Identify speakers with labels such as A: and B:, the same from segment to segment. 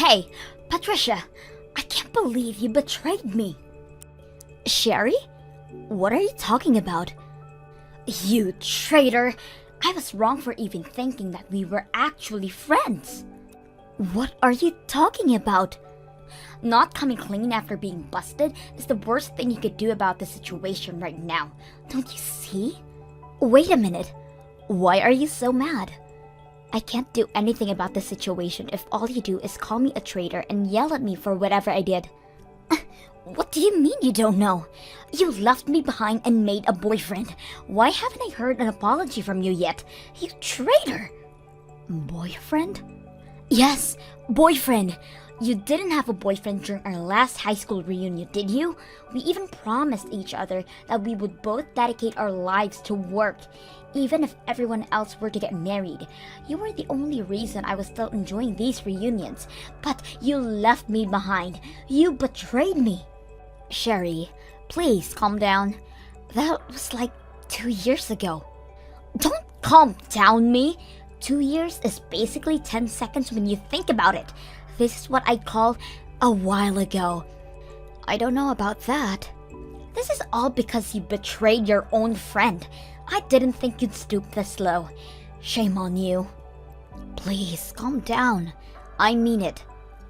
A: Hey, Patricia, I can't believe you betrayed me. Sherry? What are you talking about? You traitor! I was wrong for even thinking that we were actually friends. What are you talking about? Not coming clean after being busted is the worst thing you could do about the situation right now. Don't you see? Wait a minute. Why are you so mad? I can't do anything about the situation if all you do is call me a traitor and yell at me for whatever I did. What do you mean you don't know? You left me behind and made a boyfriend. Why haven't I heard an apology from you yet? You traitor! Boyfriend? Yes, boyfriend. You didn't have a boyfriend during our last high school reunion, did you? We even promised each other that we would both dedicate our lives to work, even if everyone else were to get married. You were the only reason I was still enjoying these reunions, but you left me behind. You betrayed me. Sherry, please calm down. That was like 2 years ago. Don't calm down me. 2 years is basically 10 seconds when you think about it. This is what I call a while ago. I don't know about that. This is all because you betrayed your own friend. I didn't think you'd stoop this low. Shame on you. Please, calm down. I mean it.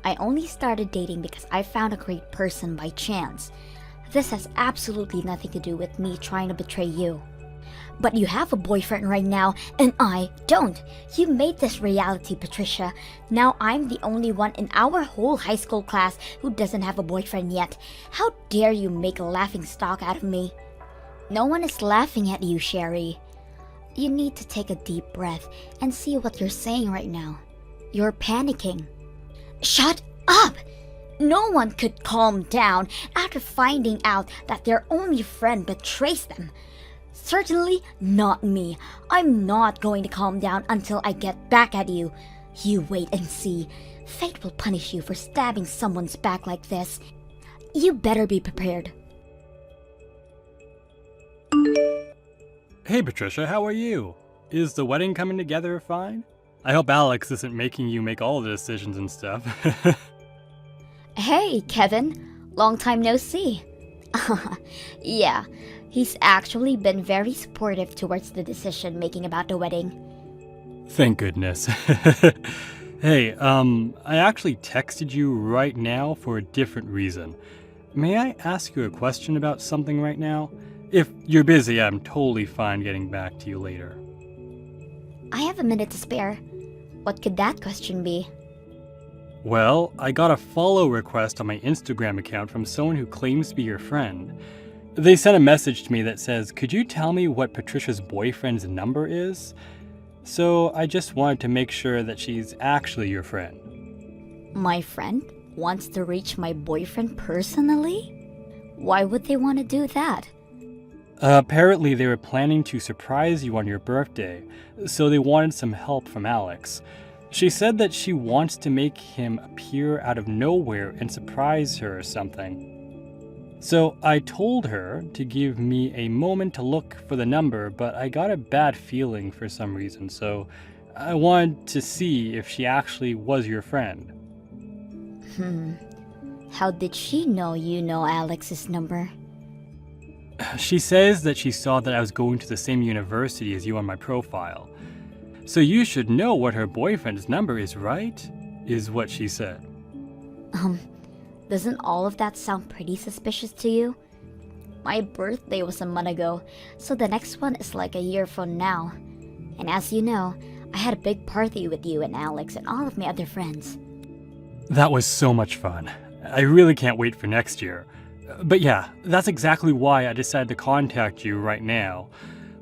A: I only started dating because I found a great person by chance. This has absolutely nothing to do with me trying to betray you. But you have a boyfriend right now, and I don't. You made this reality, Patricia. Now I'm the only one in our whole high school class who doesn't have a boyfriend yet. How dare you make a laughingstock out of me? No one is laughing at you, Sherry. You need to take a deep breath and see what you're saying right now. You're panicking. Shut up! No one could calm down after finding out that their only friend betrays them. Certainly not me. I'm not going to calm down until I get back at you. You wait and see. Fate will punish you for stabbing someone's back like this. You better be prepared.
B: Hey Patricia, how are you? Is the wedding coming together fine? I hope Alex isn't making you make all the decisions and stuff.
A: Hey, Kevin. Long time no see. Yeah, he's actually been very supportive towards the decision making about the wedding.
B: Thank goodness. Hey, I actually texted you right now for a different reason. May I ask you a question about something right now? If you're busy, I'm totally fine getting back to you later.
A: I have a minute to spare. What could that question be?
B: Well, I got a follow request on my Instagram account from someone who claims to be your friend. They sent a message to me that says, "Could you tell me what Patricia's boyfriend's number is?" So I just wanted to make sure that she's actually your friend.
A: My friend wants to reach my boyfriend personally? Why would they want to do that?
B: Apparently they were planning to surprise you on your birthday, so they wanted some help from Alex. She said that she wants to make him appear out of nowhere and surprise her or something. So I told her to give me a moment to look for the number, but I got a bad feeling for some reason, so I wanted to see if she actually was your friend.
A: How did she know you know Alex's number?
B: She says that she saw that I was going to the same university as you on my profile. So you should know what her boyfriend's number is, right? Is what she said.
A: Doesn't all of that sound pretty suspicious to you? My birthday was a month ago, so the next one is like a year from now. And as you know, I had a big party with you and Alex and all of my other friends.
B: That was so much fun. I really can't wait for next year. But yeah, that's exactly why I decided to contact you right now.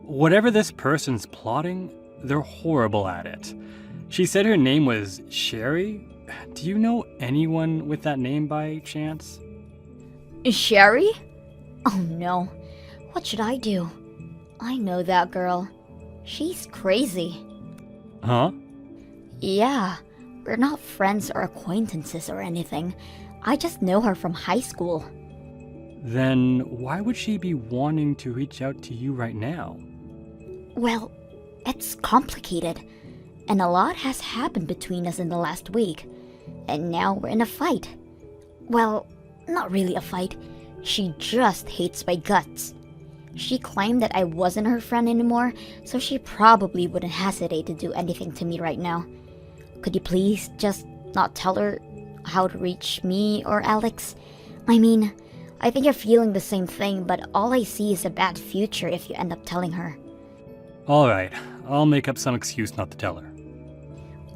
B: Whatever this person's plotting, they're horrible at it. She said her name was Sherry. Do you know anyone with that name by chance?
A: Sherry? Oh no. What should I do? I know that girl. She's crazy.
B: Huh?
A: Yeah, we're not friends or acquaintances or anything. I just know her from high school.
B: Then why would she be wanting to reach out to you right now?
A: Well, it's complicated. And a lot has happened between us in the last week. And now we're in a fight. Well, not really a fight. She just hates my guts. She claimed that I wasn't her friend anymore, so she probably wouldn't hesitate to do anything to me right now. Could you please just not tell her how to reach me or Alex? I mean, I think you're feeling the same thing, but all I see is a bad future if you end up telling her.
B: Alright, I'll make up some excuse not to tell her.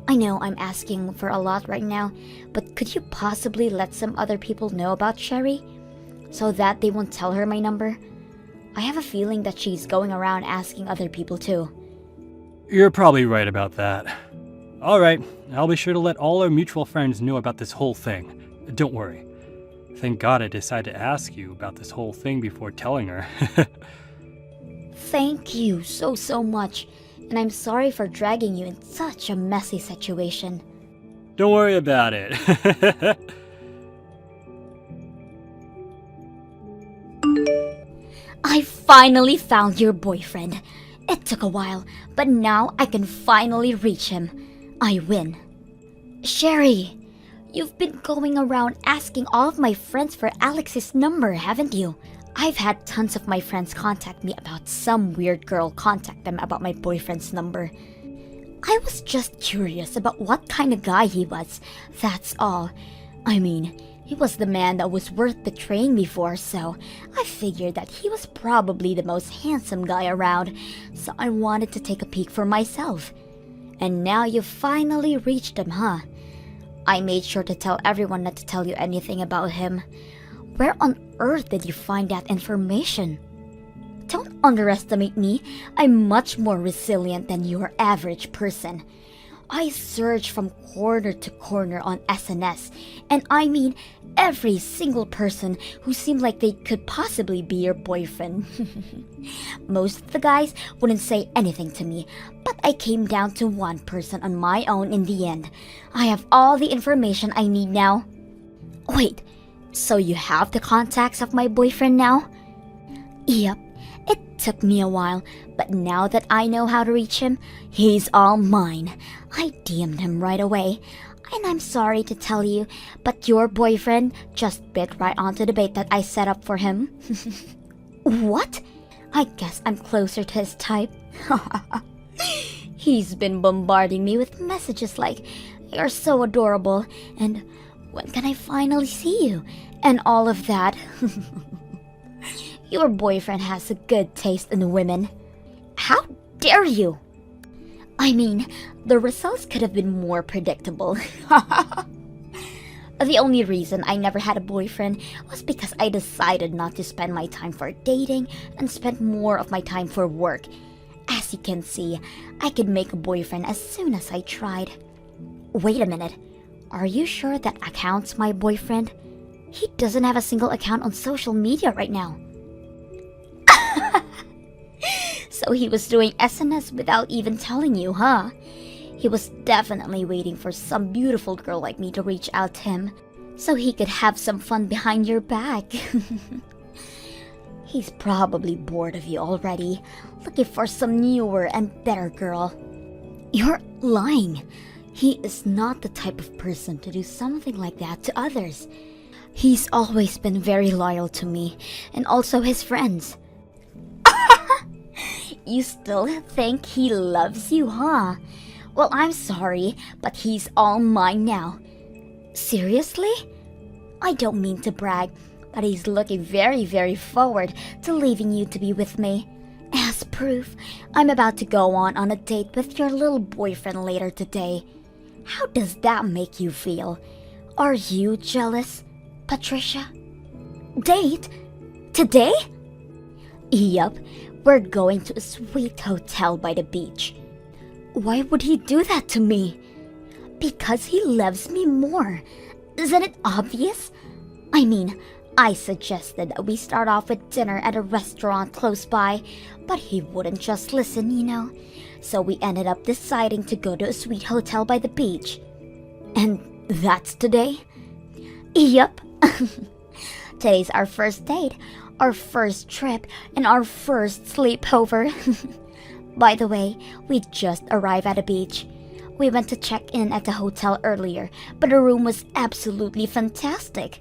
A: I know I'm asking for a lot right now, but could you possibly let some other people know about Sherry? So that they won't tell her my number? I have a feeling that she's going around asking other people too.
B: You're probably right about that. Alright, I'll be sure to let all our mutual friends know about this whole thing. Don't worry. Thank God I decided to ask you about this whole thing before telling her.
A: Thank you so much, and I'm sorry for dragging you in such a messy situation.
B: Don't worry about it.
A: I finally found your boyfriend. It took a while, but now I can finally reach him. I win. Sherry, you've been going around asking all of my friends for Alex's number, haven't you? I've had tons of my friends contact me about some weird girl contact them about my boyfriend's number. I was just curious about what kind of guy he was, that's all. I mean, he was the man that was worth betraying me for, so I figured that he was probably the most handsome guy around, so I wanted to take a peek for myself. And now you finally reached him, huh? I made sure to tell everyone not to tell you anything about him. Where on earth did you find that information? Don't underestimate me. I'm much more resilient than your average person. I searched from corner to corner on SNS, and I mean every single person who seemed like they could possibly be your boyfriend. Most of the guys wouldn't say anything to me, but I came down to one person on my own in the end. I have all the information I need now. Wait, so you have the contacts of my boyfriend now? Yep. It took me a while, but now that I know how to reach him, he's all mine. I DM'd him right away. And I'm sorry to tell you, but your boyfriend just bit right onto the bait that I set up for him. What? I guess I'm closer to his type. He's been bombarding me with messages like, "You're so adorable," and "When can I finally see you?" and all of that. Your boyfriend has a good taste in women. How dare you? I mean, the results could have been more predictable. The only reason I never had a boyfriend was because I decided not to spend my time for dating and spend more of my time for work. As you can see, I could make a boyfriend as soon as I tried. Wait a minute. Are you sure that account's my boyfriend? He doesn't have a single account on social media right now. So he was doing SNS without even telling you, huh? He was definitely waiting for some beautiful girl like me to reach out to him, so he could have some fun behind your back. He's probably bored of you already, looking for some newer and better girl. You're lying. He is not the type of person to do something like that to others. He's always been very loyal to me, and also his friends. You still think he loves you, huh? Well, I'm sorry, but he's all mine now. Seriously? I don't mean to brag, but he's looking very forward to leaving you to be with me. As proof, I'm about to go on a date with your little boyfriend later today. How does that make you feel? Are you jealous, Patricia? Date? Today? Yup, we're going to a sweet hotel by the beach. Why would he do that to me? Because he loves me more. Isn't it obvious? I mean, I suggested that we start off with dinner at a restaurant close by, but he wouldn't just listen, you know. So we ended up deciding to go to a sweet hotel by the beach. And that's today? Yup. Today's our first date, our first trip, and our first sleepover. By the way, we just arrived at a beach. We went to check in at the hotel earlier, but the room was absolutely fantastic.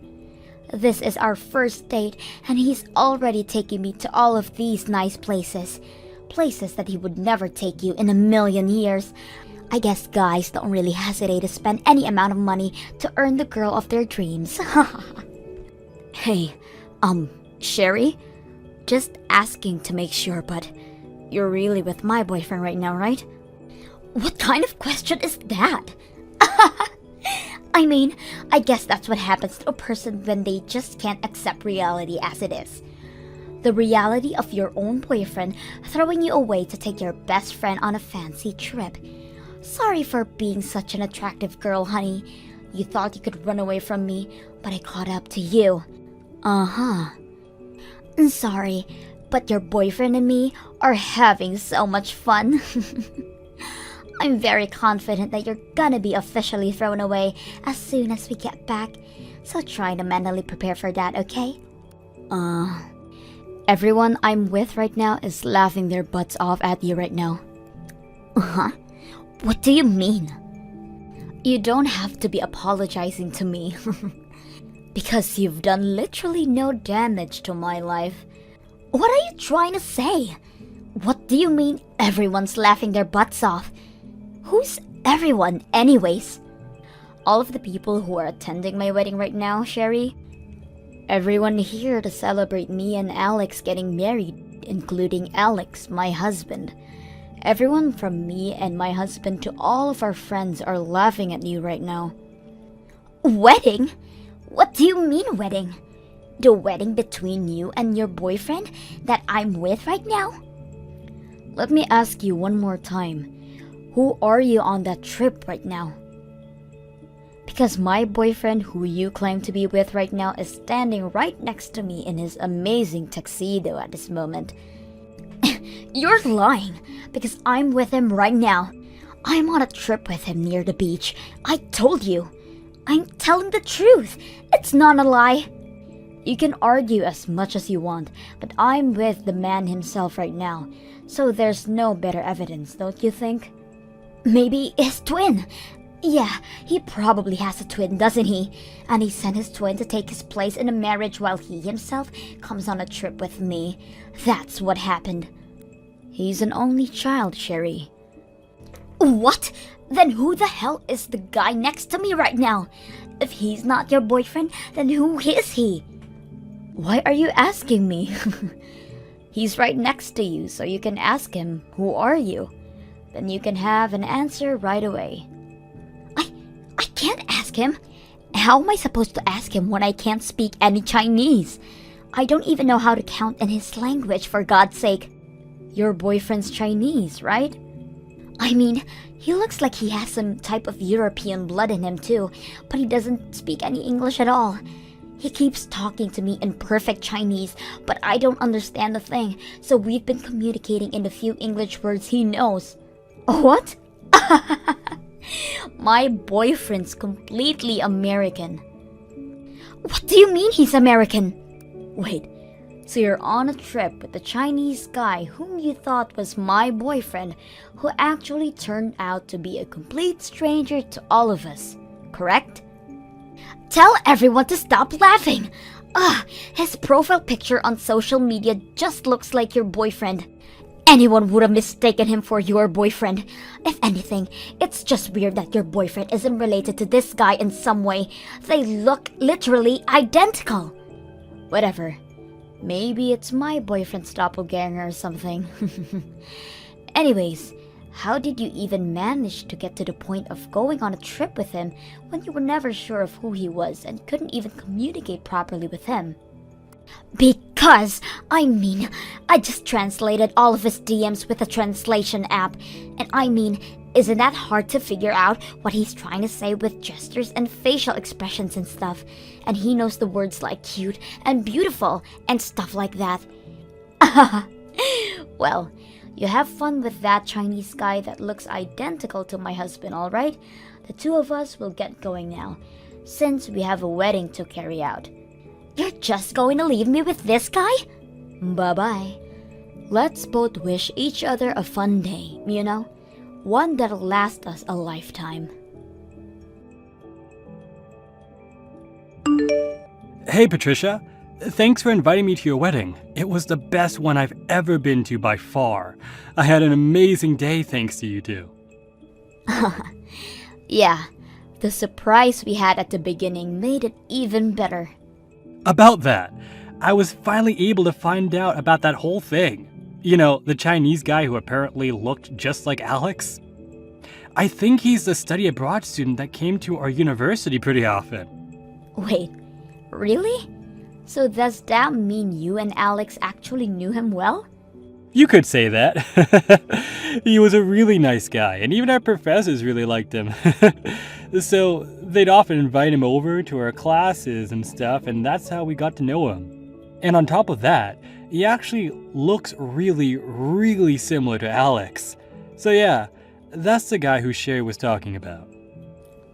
A: This is our first date, and he's already taking me to all of these nice places. Places that he would never take you in a million years. I guess guys don't really hesitate to spend any amount of money to earn the girl of their dreams. Hey, Sherry? Just asking to make sure, but you're really with my boyfriend right now, right? What kind of question is that? I mean, I guess that's what happens to a person when they just can't accept reality as it is. The reality of your own boyfriend throwing you away to take your best friend on a fancy trip. Sorry for being such an attractive girl, honey. You thought you could run away from me, but I caught up to you. Uh-huh. Sorry, but your boyfriend and me are having so much fun. I'm very confident that you're gonna be officially thrown away as soon as we get back. So try to mentally prepare for that, okay? Everyone I'm with right now is laughing their butts off at you right now. Huh? What do you mean? You don't have to be apologizing to me. Because you've done literally no damage to my life. What are you trying to say? What do you mean everyone's laughing their butts off? Who's everyone anyways? All of the people who are attending my wedding right now, Sherry. Everyone here to celebrate me and Alex getting married, including Alex, my husband. Everyone from me and my husband to all of our friends are laughing at you right now. Wedding? What do you mean wedding? The wedding between you and your boyfriend that I'm with right now? Let me ask you one more time. Who are you on that trip right now? Because my boyfriend who you claim to be with right now is standing right next to me in his amazing tuxedo at this moment. You're lying, because I'm with him right now. I'm on a trip with him near the beach. I told you. I'm telling the truth. It's not a lie. You can argue as much as you want, but I'm with the man himself right now. So there's no better evidence, don't you think? Maybe his twin. Yeah, he probably has a twin, doesn't he? And he sent his twin to take his place in a marriage while he himself comes on a trip with me. That's what happened. He's an only child, Sherry. What? Then who the hell is the guy next to me right now? If he's not your boyfriend, then who is he? Why are you asking me? He's right next to you, so you can ask him, who are you? Then you can have an answer right away. I can't ask him. How am I supposed to ask him when I can't speak any Chinese? I don't even know how to count in his language, for God's sake. Your boyfriend's Chinese, right? I mean, he looks like he has some type of European blood in him too, but he doesn't speak any English at all. He keeps talking to me in perfect Chinese, but I don't understand a thing, so we've been communicating in the few English words he knows. What? My boyfriend's completely American. What do you mean he's American? Wait, so you're on a trip with a Chinese guy whom you thought was my boyfriend, who actually turned out to be a complete stranger to all of us, correct? Tell everyone to stop laughing! His profile picture on social media just looks like your boyfriend. Anyone would have mistaken him for your boyfriend. If anything, it's just weird that your boyfriend isn't related to this guy in some way. They look literally identical. Whatever. Maybe it's my boyfriend's doppelganger or something. Anyways, how did you even manage to get to the point of going on a trip with him when you were never sure of who he was and couldn't even communicate properly with him? Because, I just translated all of his DMs with a translation app. And isn't that hard to figure out what he's trying to say with gestures and facial expressions and stuff? And he knows the words like cute and beautiful and stuff like that. Well, you have fun with that Chinese guy that looks identical to my husband, alright? The two of us will get going now, since we have a wedding to carry out. You're just going to leave me with this guy? Bye-bye. Let's both wish each other a fun day, you know? One that'll last us a lifetime.
B: Hey Patricia, thanks for inviting me to your wedding. It was the best one I've ever been to by far. I had an amazing day thanks to you too.
A: Yeah, the surprise we had at the beginning made it even better.
B: About that, I was finally able to find out about that whole thing. You know, the Chinese guy who apparently looked just like Alex. I think he's the study abroad student that came to our university pretty often.
A: Wait, really? So does that mean you and Alex actually knew him well?
B: You could say that. He was a really nice guy, and even our professors really liked him. So they'd often invite him over to our classes and stuff, and that's how we got to know him. And on top of that, he actually looks really, really similar to Alex. So yeah, that's the guy who Sherry was talking about.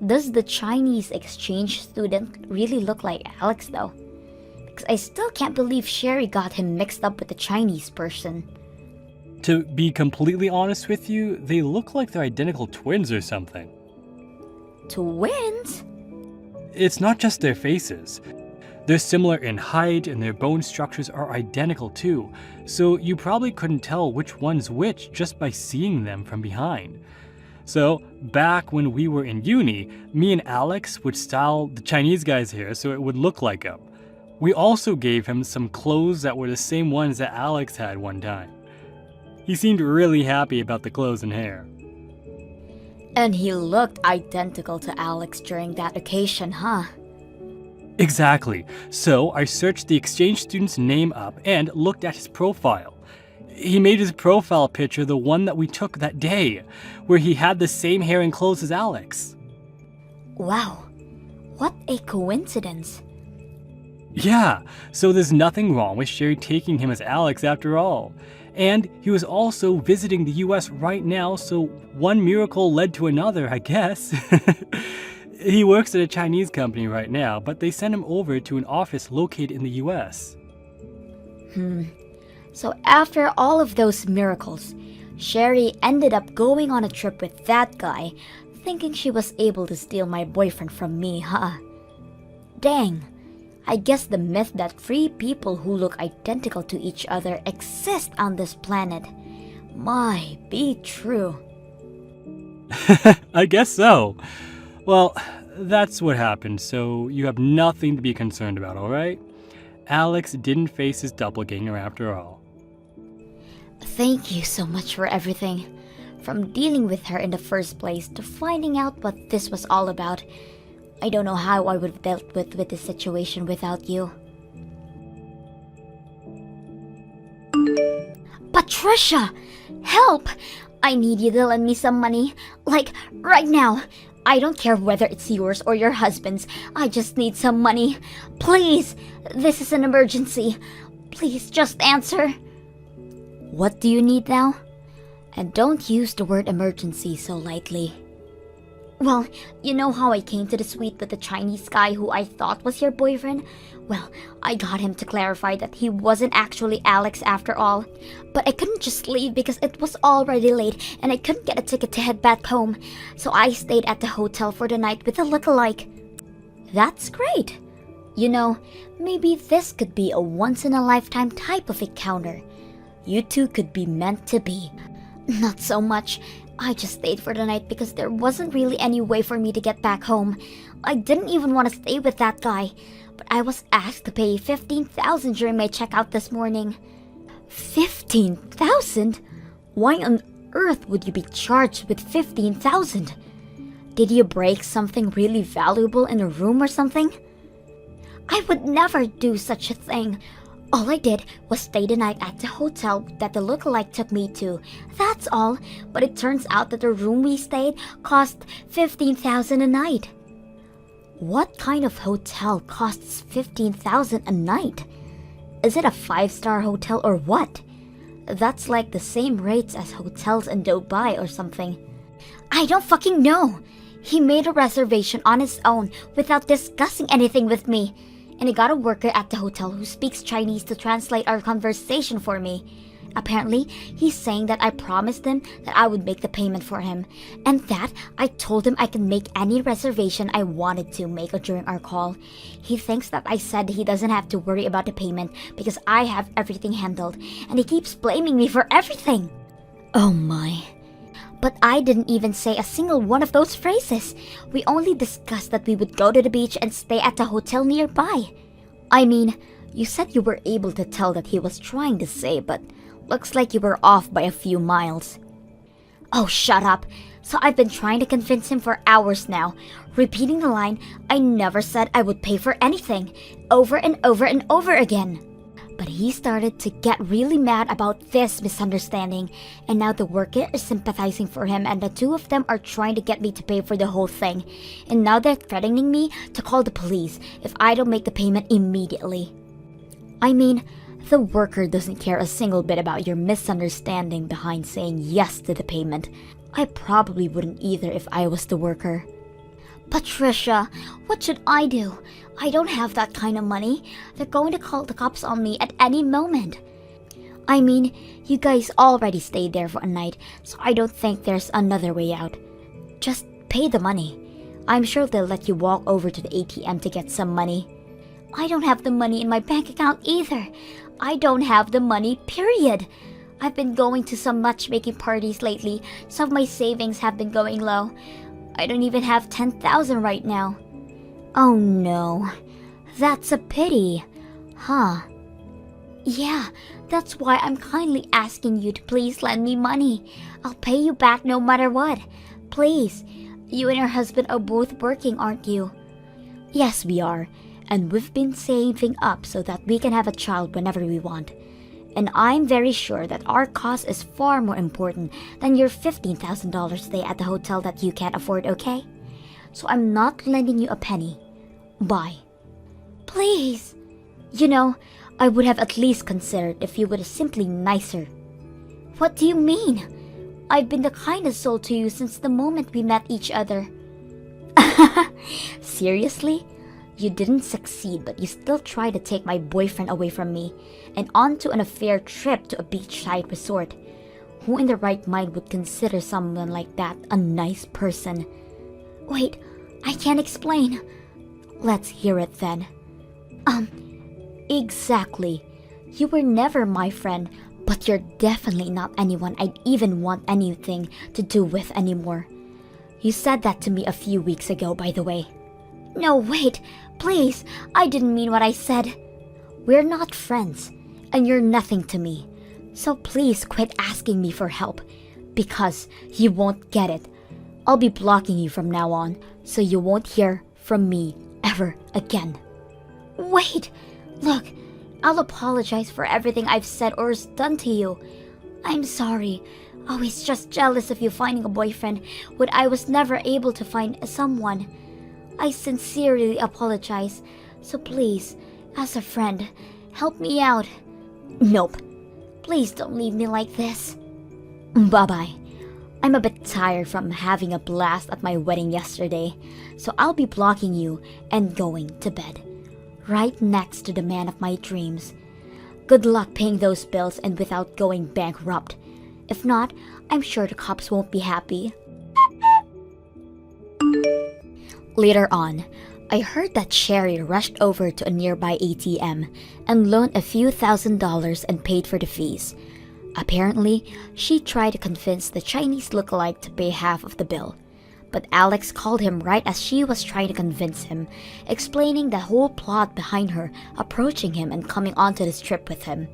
A: Does the Chinese exchange student really look like Alex though? Because I still can't believe Sherry got him mixed up with the Chinese person.
B: To be completely honest with you, they look like they're identical twins or something.
A: Twins?
B: It's not just their faces. They're similar in height and their bone structures are identical too, so you probably couldn't tell which one's which just by seeing them from behind. So, back when we were in uni, me and Alex would style the Chinese guy's hair so it would look like him. We also gave him some clothes that were the same ones that Alex had one time. He seemed really happy about the clothes and hair.
A: And he looked identical to Alex during that occasion, huh?
B: Exactly. So I searched the exchange student's name up and looked at his profile. He made his profile picture the one that we took that day, where he had the same hair and clothes as Alex.
A: Wow, what a coincidence.
B: Yeah, so there's nothing wrong with Sherry taking him as Alex after all. And he was also visiting the US right now, so one miracle led to another, I guess. He works at a Chinese company right now, but they sent him over to an office located in the US.
A: So after all of those miracles, Sherry ended up going on a trip with that guy, thinking she was able to steal my boyfriend from me, huh? Dang. I guess the myth that three people who look identical to each other exist on this planet might be true.
B: I guess so. Well, that's what happened, so you have nothing to be concerned about, alright? Alex didn't face his doppelganger after all.
A: Thank you so much for everything. From dealing with her in the first place to finding out what this was all about. I don't know how I would have dealt with this situation without you. Patricia! Help! I need you to lend me some money. Like, right now. I don't care whether it's yours or your husband's. I just need some money. Please! This is an emergency. Please just answer. What do you need now? And don't use the word emergency so lightly. Well, you know how I came to the suite with the Chinese guy who I thought was your boyfriend? Well, I got him to clarify that he wasn't actually Alex after all. But I couldn't just leave because it was already late and I couldn't get a ticket to head back home. So I stayed at the hotel for the night with a lookalike. That's great. You know, maybe this could be a once-in-a-lifetime type of encounter. You two could be meant to be. Not so much. I just stayed for the night because there wasn't really any way for me to get back home. I didn't even want to stay with that guy, but I was asked to pay $15,000 during my checkout this morning. $15,000? Why on earth would you be charged with $15,000? Did you break something really valuable in a room or something? I would never do such a thing. All I did was stay the night at the hotel that the lookalike took me to. That's all, but it turns out that the room we stayed cost $15,000 a night. What kind of hotel costs $15,000 a night? Is it a 5-star hotel or what? That's like the same rates as hotels in Dubai or something. I don't fucking know. He made a reservation on his own without discussing anything with me. And I got a worker at the hotel who speaks Chinese to translate our conversation for me. Apparently, he's saying that I promised him that I would make the payment for him, and that I told him I can make any reservation I wanted to make during our call. He thinks that I said he doesn't have to worry about the payment because I have everything handled, and he keeps blaming me for everything. Oh my. But I didn't even say a single one of those phrases. We only discussed that we would go to the beach and stay at a hotel nearby. I mean, you said you were able to tell that he was trying to say, but looks like you were off by a few miles. Oh, shut up. So I've been trying to convince him for hours now, repeating the line, "I never said I would pay for anything," over and over and over again. But he started to get really mad about this misunderstanding, and now the worker is sympathizing for him, and the two of them are trying to get me to pay for the whole thing. And now they're threatening me to call the police if I don't make the payment immediately. I mean, the worker doesn't care a single bit about your misunderstanding behind saying yes to the payment. I probably wouldn't either if I was the worker. Patricia, what should I do? I don't have that kind of money. They're going to call the cops on me at any moment. I mean, you guys already stayed there for a night, so I don't think there's another way out. Just pay the money. I'm sure they'll let you walk over to the ATM to get some money. I don't have the money in my bank account either. I don't have the money, period. I've been going to some matchmaking parties lately. Some of my savings have been going low. I don't even have 10,000 right now. Oh no, that's a pity. Huh? Yeah, that's why I'm kindly asking you to please lend me money. I'll pay you back no matter what. Please. You and your husband are both working, aren't you? Yes, we are. And we've been saving up so that we can have a child whenever we want. And I'm very sure that our cause is far more important than your $15,000 stay at the hotel that you can't afford, okay? So I'm not lending you a penny. Bye. Please. You know, I would have at least considered if you were simply nicer. What do you mean? I've been the kindest soul to you since the moment we met each other. Seriously? You didn't succeed, but you still tried to take my boyfriend away from me and onto an affair trip to a beachside resort. Who in their right mind would consider someone like that a nice person? Wait, I can't explain. Let's hear it then. Exactly. You were never my friend, but you're definitely not anyone I'd even want anything to do with anymore. You said that to me a few weeks ago, by the way. No, wait, please, I didn't mean what I said. We're not friends, and you're nothing to me. So please quit asking me for help, because you won't get it. I'll be blocking you from now on, so you won't hear from me ever again. Wait, look, I'll apologize for everything I've said or done to you. I'm sorry. I was just jealous of you finding a boyfriend when I was never able to find someone. I sincerely apologize, so please, as a friend, help me out. Nope. Please don't leave me like this. Bye-bye. I'm a bit tired from having a blast at my wedding yesterday, so I'll be blocking you and going to bed. Right next to the man of my dreams. Good luck paying those bills and without going bankrupt. If not, I'm sure the cops won't be happy. Later on, I heard that Sherry rushed over to a nearby ATM and loaned a few $1,000s and paid for the fees. Apparently, she tried to convince the Chinese lookalike to pay half of the bill. But Alex called him right as she was trying to convince him, explaining the whole plot behind her approaching him and coming onto this trip with him.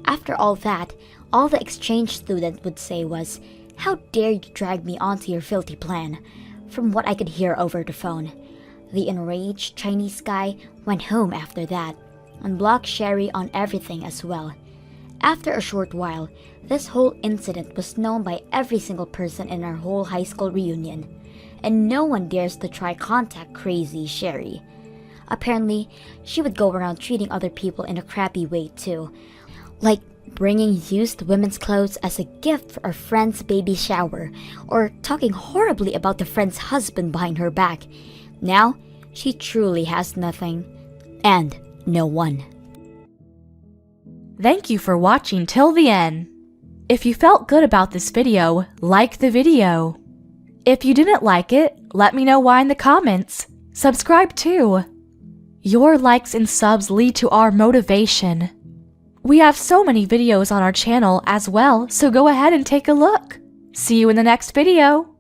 A: After all that, all the exchange student would say was, "How dare you drag me onto your filthy plan?" From what I could hear over the phone. The enraged Chinese guy went home after that and blocked Sherry on everything as well. After a short while, this whole incident was known by every single person in our whole high school reunion, and no one dares to try contact crazy Sherry. Apparently, she would go around treating other people in a crappy way too, like bringing used women's clothes as a gift for a friend's baby shower, or talking horribly about the friend's husband behind her back. Now, she truly has nothing, and no one.
C: Thank you for watching till the end. If you felt good about this video, like the video. If you didn't like it, let me know why in the comments. Subscribe too. Your likes and subs lead to our motivation. We have so many videos on our channel as well, so go ahead and take a look. See you in the next video.